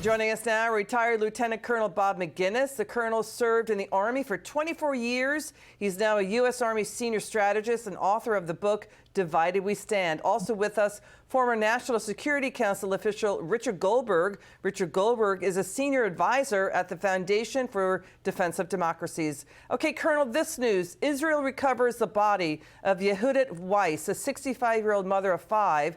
Joining us now, retired Lieutenant Colonel Bob Maginnis. The colonel served in the Army for 24 years. He's now a U.S. Army senior strategist and author of the book, Divided We Stand. Also with us, former National Security Council official Richard Goldberg. Richard Goldberg is a senior advisor at the Foundation for Defense of Democracies. Okay, Colonel, this news. Israel recovers the body of Yehudit Weiss, a 65-year-old mother of 5,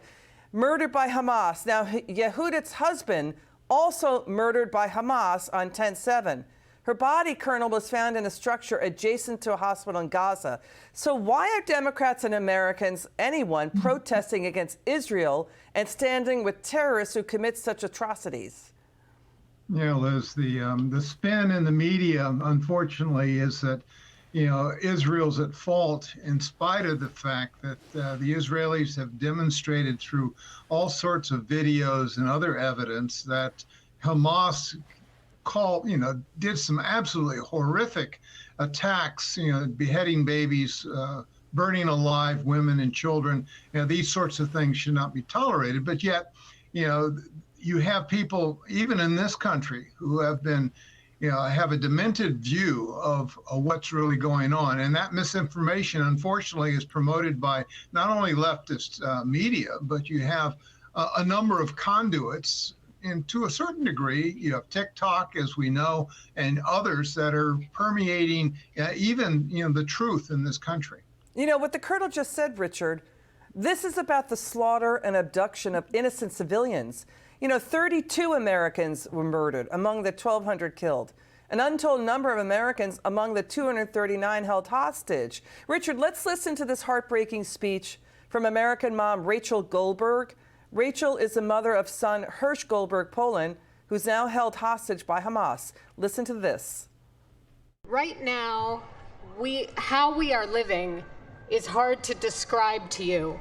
murdered by Hamas. Now, Yehudit's husband also murdered by Hamas on 10/7. Her body, Colonel, was found in a structure adjacent to a hospital in Gaza. So why are Democrats and Americans, anyone, protesting against Israel and standing with terrorists who commit such atrocities? Yeah, Liz, the spin in the media, unfortunately, is that, Israel's at fault in spite of the fact that the Israelis have demonstrated through all sorts of videos and other evidence that Hamas did some absolutely horrific attacks, beheading babies, burning alive women and children. These sorts of things should not be tolerated. But yet, you have people, even in this country, who have been have a demented view of what's really going on. And that misinformation, unfortunately, is promoted by not only leftist media, but you have a number of conduits. And to a certain degree, you have TikTok, as we know, and others that are permeating even, the truth in this country. What the colonel just said, Richard, this is about the slaughter and abduction of innocent civilians. 32 Americans were murdered among the 1,200 killed. An untold number of Americans among the 239 held hostage. Richard, let's listen to this heartbreaking speech from American mom Rachel Goldberg. Rachel is the mother of son Hirsch Goldberg, Poland, who's now held hostage by Hamas. Listen to this. Right now, how we are living is hard to describe to you.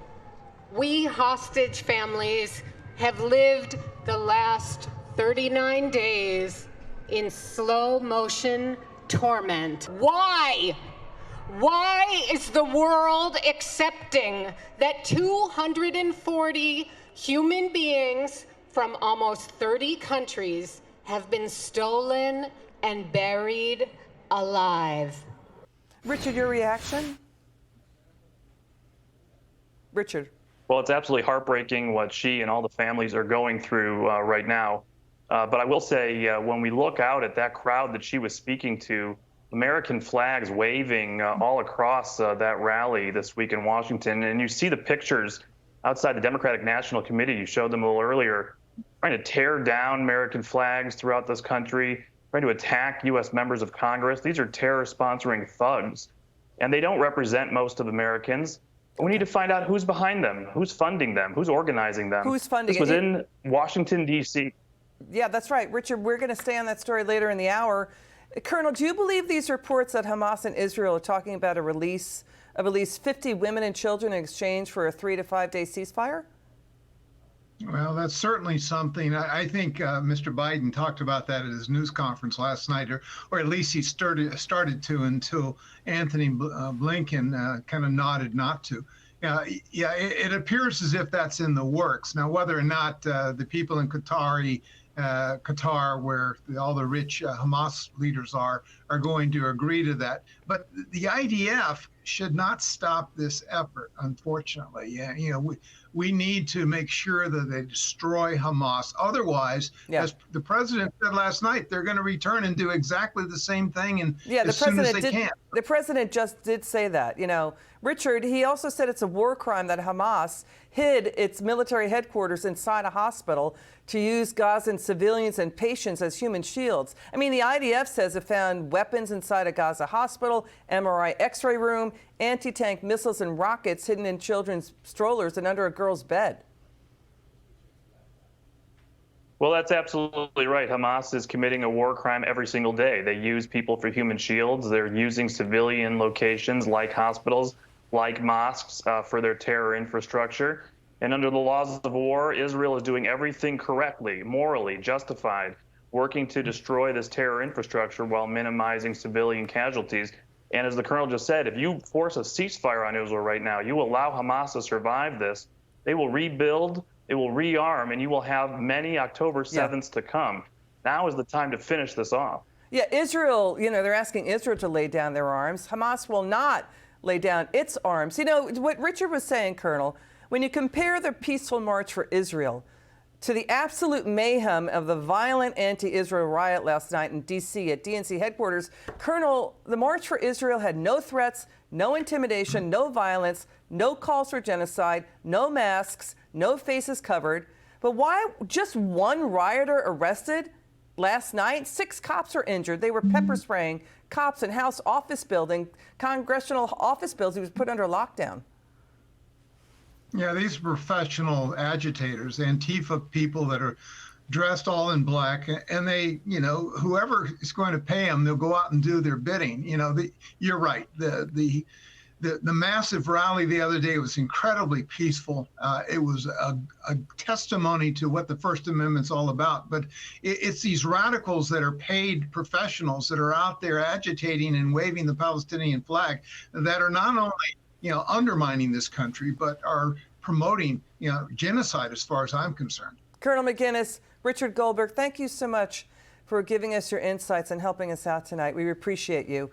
We hostage families have lived the last 39 days in slow motion torment. Why? Why is the world accepting that 240 human beings from almost 30 countries have been stolen and buried alive? Richard, your reaction? Richard. Well, it's absolutely heartbreaking what she and all the families are going through right now. But I will say, when we look out at that crowd that she was speaking to, American flags waving all across that rally this week in Washington, and you see the pictures outside the Democratic National Committee, you showed them a little earlier, trying to tear down American flags throughout this country, trying to attack U.S. members of Congress. These are terror-sponsoring thugs, and they don't represent most of Americans. We need to find out who's behind them, who's funding them, who's organizing them. Who's funding it? This was in Washington, D.C. Yeah, that's right. Richard, we're going to stay on that story later in the hour. Colonel, do you believe these reports that Hamas and Israel are talking about a release of at least 50 women and children in exchange for a 3 to 5 day ceasefire? Well, that's certainly something. I think Mr. Biden talked about that at his news conference last night, or at least he started to until Anthony Blinken kind of nodded not to. It appears as if that's in the works. Now, whether or not the people in Qatar, where all the rich Hamas leaders are going to agree to that. But the IDF should not stop this effort, unfortunately. We need to make sure that they destroy Hamas. Otherwise, as the president said last night, they're going to return and do exactly the same thing as soon as they can. The president just did say that. Richard, he also said it's a war crime that Hamas hid its military headquarters inside a hospital to use Gazan civilians and patients as human shields. I mean, the IDF says it found weapons inside a Gaza hospital, MRI X-ray room, anti-tank missiles and rockets hidden in children's strollers and under a girl's bed. Well, that's absolutely right. Hamas is committing a war crime every single day. They use people for human shields. They're using civilian locations like hospitals, like mosques, for their terror infrastructure. And under the laws of war, Israel is doing everything correctly, morally justified, working to destroy this terror infrastructure while minimizing civilian casualties. And as the colonel just said, if you force a ceasefire on Israel right now, you allow Hamas to survive this, they will rebuild, they will rearm, and you will have many October 7ths to come. Now is the time to finish this off. Yeah, Israel, they're asking Israel to lay down their arms. Hamas will not lay down its arms. What Richard was saying, Colonel, when you compare the peaceful march for Israel to the absolute mayhem of the violent anti-Israel riot last night in D.C. at DNC headquarters, Colonel, the March for Israel had no threats, no intimidation, no violence, no calls for genocide, no masks, no faces covered. But why just one rioter arrested last night? 6 cops are injured. They were pepper spraying cops in House office building, congressional office buildings. He was put under lockdown. Yeah, these professional agitators, Antifa people that are dressed all in black, and they, whoever is going to pay them, they'll go out and do their bidding. You're right. The massive rally the other day was incredibly peaceful. It was a testimony to what the First Amendment's all about. But it's these radicals that are paid professionals that are out there agitating and waving the Palestinian flag that are not only undermining this country, but are promoting, genocide as far as I'm concerned. Colonel Maginnis, Richard Goldberg, thank you so much for giving us your insights and helping us out tonight. We appreciate you.